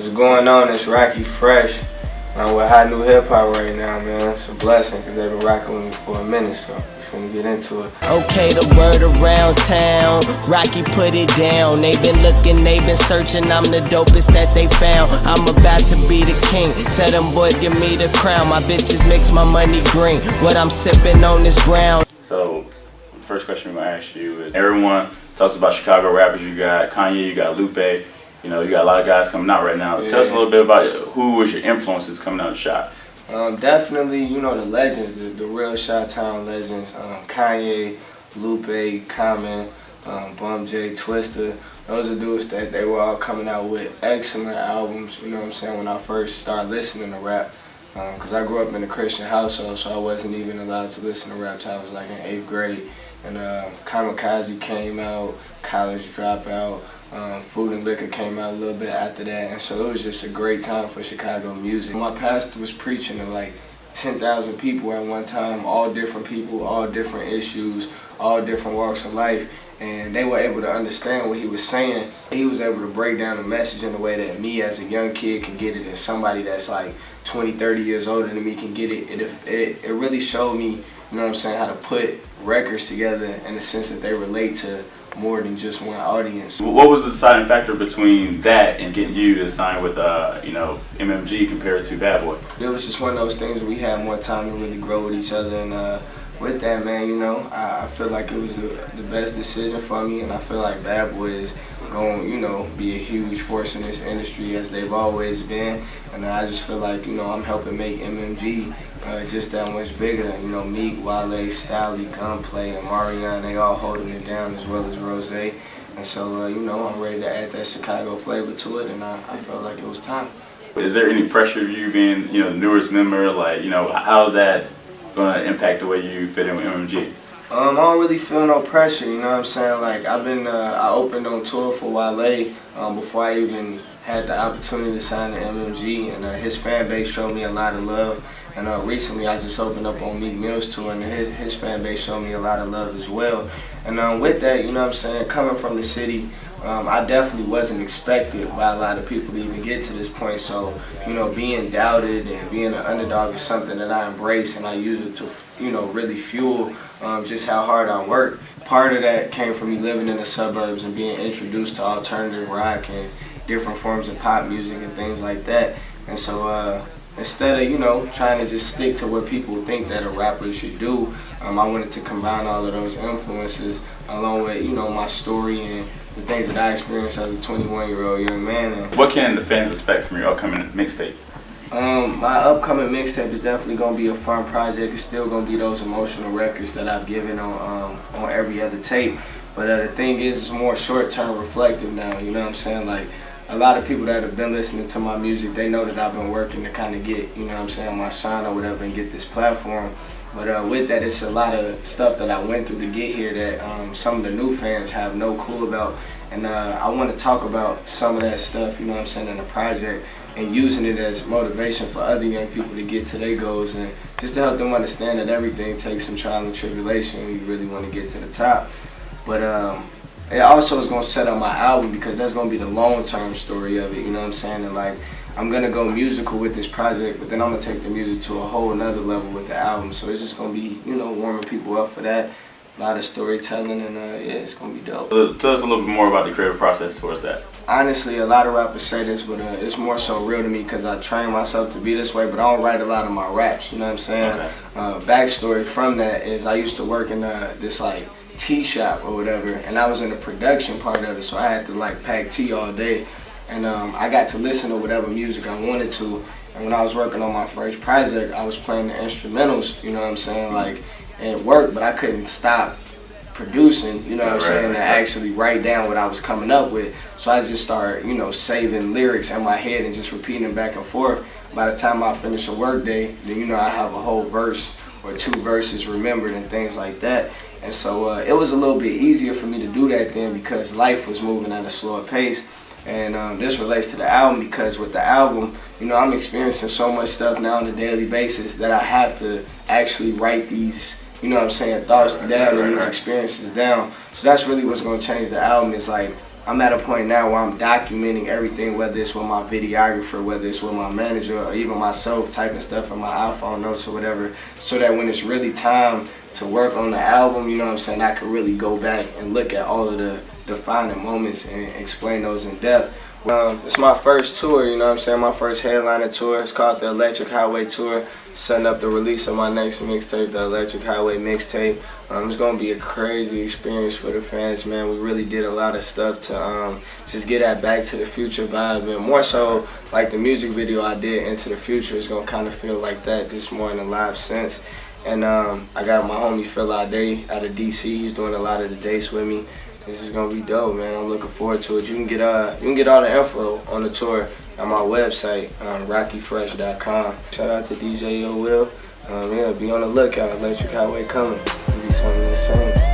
What's going on? It's Rockie Fresh. I'm with Hot New Hip Hop right now, man. It's a blessing because they've been rocking with me for a minute, so just gonna get into it. Okay, the word around town, Rockie put it down. They been looking, they been searching, I'm the dopest that they found. I'm about to be the king, tell them boys give me the crown. My bitches mix my money green, what I'm sipping on is brown. So, the first question I'm gonna ask you is, everyone talks about Chicago rappers. You got Kanye, you got Lupe. You know, you got a lot of guys coming out right now. Yeah. Tell us a little bit about who was your influences coming out of Chi. Definitely, you know, the legends, the real Chi-Town legends. Kanye, Lupe, Common, Bum J, Twista. Those are dudes that they were all coming out with excellent albums, you know what I'm saying, when I first started listening to rap. Because I grew up in a Christian household, so I wasn't even allowed to listen to rap till I was like in 8th grade. And Kamikaze came out, College Dropout. Food and Liquor came out a little bit after that, and so it was just a great time for Chicago music. My pastor was preaching to like 10,000 people at one time, all different people, all different issues, all different walks of life, and they were able to understand what he was saying. He was able to break down the message in a way that me as a young kid can get it, and somebody that's like 20, 30 years older than me can get it. It really showed me, you know what I'm saying, how to put records together in the sense that they relate to more than just one audience. What was the deciding factor between that and getting you to sign with, you know, MMG compared to Bad Boy? It was just one of those things that we had more time to really grow with each other, and with that, man, you know, I feel like it was the best decision for me, and I feel like Bad Boy is going, you know, be a huge force in this industry as they've always been, and I just feel like, you know, I'm helping make MMG just that much bigger. You know, Meek, Wale, Stally, Gunplay, and Marion, they all holding it down, as well as Rose. And so, you know, I'm ready to add that Chicago flavor to it, and I felt like it was time. Is there any pressure of you being, you know, the newest member? Like, you know, how's that going to impact the way you fit in with MMG? I don't really feel no pressure, you know what I'm saying? Like, I opened on tour for Wale before I even had the opportunity to sign to MMG, and his fan base showed me a lot of love. And recently I just opened up on Meek Mill's tour, and his fan base showed me a lot of love as well. And with that, you know what I'm saying, coming from the city, I definitely wasn't expected by a lot of people to even get to this point. So, you know, being doubted and being an underdog is something that I embrace, and I use it to, you know, really fuel just how hard I work. Part of that came from me living in the suburbs and being introduced to alternative rock and different forms of pop music and things like that. And so instead of, you know, trying to just stick to what people think that a rapper should do, I wanted to combine all of those influences along with, you know, my story and the things that I experienced as a 21-year-old young man. And what can the fans expect from your upcoming mixtape? My upcoming mixtape is definitely going to be a fun project. It's still going to be those emotional records that I've given on every other tape. But the thing is, it's more short-term reflective now, you know what I'm saying? Like, a lot of people that have been listening to my music, they know that I've been working to kind of get, you know what I'm saying, my shine or whatever and get this platform. But with that, it's a lot of stuff that I went through to get here that some of the new fans have no clue about. And I want to talk about some of that stuff, you know what I'm saying, in the project, and using it as motivation for other young people to get to their goals, and just to help them understand that everything takes some trial and tribulation when you really want to get to the top. But it also is going to set up my album, because that's going to be the long-term story of it, you know what I'm saying? And like, I'm going to go musical with this project, but then I'm going to take the music to a whole nother level with the album. So it's just going to be, you know, warming people up for that. A lot of storytelling, and yeah, it's going to be dope. So tell us a little bit more about the creative process towards that. Honestly, a lot of rappers say this, but it's more so real to me because I train myself to be this way, but I don't write a lot of my raps, you know what I'm saying? Okay. Backstory from that is I used to work in this like tea shop or whatever, and I was in the production part of it, so I had to like pack tea all day, and I got to listen to whatever music I wanted to. And when I was working on my first project, I was playing the instrumentals, you know what I'm saying, like, and it worked, but I couldn't stop producing, you know what I'm saying, to actually write down what I was coming up with. So I just started, you know, saving lyrics in my head and just repeating them back and forth. By the time I finish a work day, then, you know, I have a whole verse or 2 verses remembered and things like that. And so it was a little bit easier for me to do that then, because life was moving at a slower pace. And this relates to the album, because with the album, you know, I'm experiencing so much stuff now on a daily basis that I have to actually write these, you know what I'm saying, thoughts down and these experiences down. So that's really what's going to change the album. Is like, I'm at a point now where I'm documenting everything, whether it's with my videographer, whether it's with my manager, or even myself typing stuff in my iPhone notes or whatever, so that when it's really time to work on the album, you know what I'm saying, I can really go back and look at all of the defining moments and explain those in depth. It's my first tour, you know what I'm saying, my first headliner tour. It's called the Electric Highway Tour. Setting up the release of my next mixtape, the Electric Highway mixtape. It's gonna be a crazy experience for the fans, man. We really did a lot of stuff to just get that Back to the Future vibe, and more so like the music video I did, Into the Future, is gonna kind of feel like that, just more in a live sense. And I got my homie Phil Ade out of DC. He's doing a lot of the dates with me. This is gonna be dope, man. I'm looking forward to it. You can get all the info on the tour on my website, rockiefresh.com. Shout out to DJ Yo Will. Yeah, be on the lookout. Electric Highway coming. It'll be something insane.